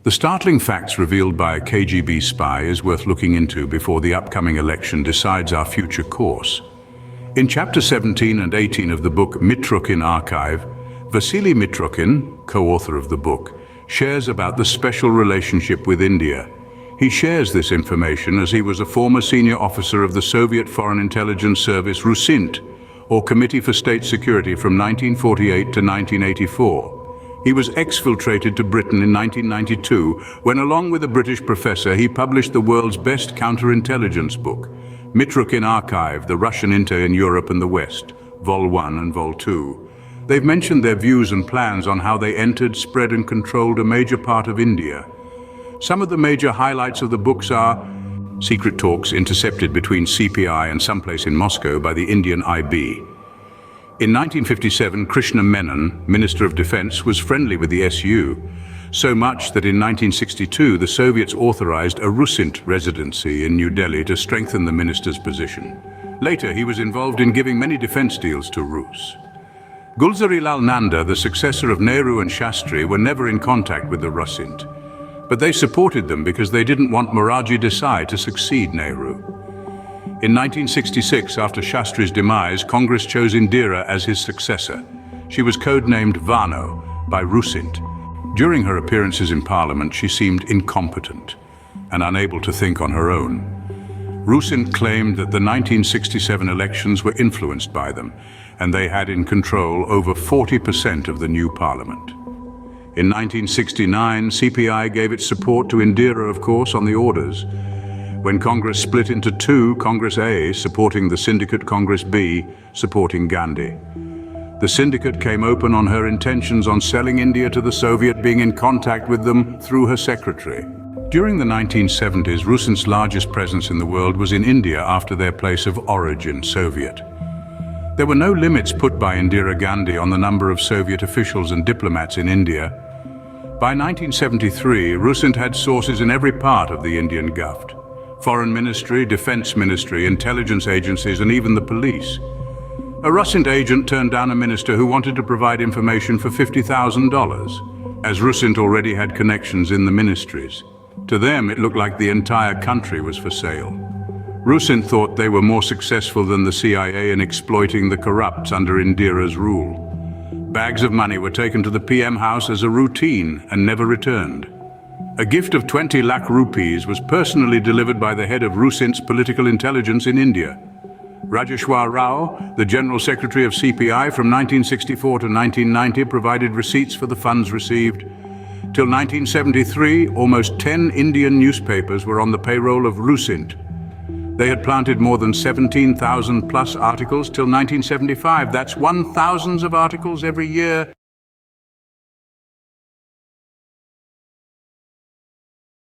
The startling facts revealed by a KGB spy is worth looking into before the upcoming election decides our future course. In Chapter 17 and 18 of the book Mitrokhin Archive, Vasily Mitrokhin, co-author of the book, shares about the special relationship with India. He shares this information as he was a former senior officer of the Soviet Foreign Intelligence Service RUSINT, or Committee for State Security from 1948 to 1984. He was exfiltrated to Britain in 1992 when, along with a British professor, he published the world's best counterintelligence book, Mitrokhin Archive, The Russian Inter in Europe and the West, Vol 1 and Vol 2. They've mentioned their views and plans on how they entered, spread and controlled a major part of India. Some of the major highlights of the books are secret talks intercepted between CPI and someplace in Moscow by the Indian IB. In 1957, Krishna Menon, Minister of Defense, was friendly with the SU, so much that in 1962 the Soviets authorized a RUSINT residency in New Delhi to strengthen the minister's position. Later, he was involved in giving many defense deals to Rus. Gulzarilal Nanda, the successor of Nehru and Shastri, were never in contact with the RUSINT, but they supported them because they didn't want Morarji Desai to succeed Nehru. In 1966, after Shastri's demise, Congress chose Indira as his successor. She was codenamed Vano by RUSINT. During her appearances in Parliament, she seemed incompetent and unable to think on her own. RUSINT claimed that the 1967 elections were influenced by them, and they had in control over 40% of the new Parliament. In 1969, CPI gave its support to Indira, of course, on the orders. When Congress split into two, Congress A supporting the syndicate, Congress B supporting Gandhi. The syndicate came open on her intentions on selling India to the Soviet, being in contact with them through her secretary. During the 1970s, RUSINT's largest presence in the world was in India after their place of origin, Soviet. There were no limits put by Indira Gandhi on the number of Soviet officials and diplomats in India. By 1973, RUSINT had sources in every part of the Indian Gulf. Foreign Ministry, Defense Ministry, intelligence agencies, and even the police. A RUSINT agent turned down a minister who wanted to provide information for $50,000, as RUSINT already had connections in the ministries. To them, it looked like the entire country was for sale. RUSINT thought they were more successful than the CIA in exploiting the corrupts under Indira's rule. Bags of money were taken to the PM house as a routine and never returned. A gift of 20 lakh rupees was personally delivered by the head of RUSINT's political intelligence in India. Rajeshwar Rao, the General Secretary of CPI from 1964 to 1990, provided receipts for the funds received. Till 1973, almost 10 Indian newspapers were on the payroll of RUSINT. They had planted more than 17,000 plus articles till 1975. That's 1,000 of articles every year.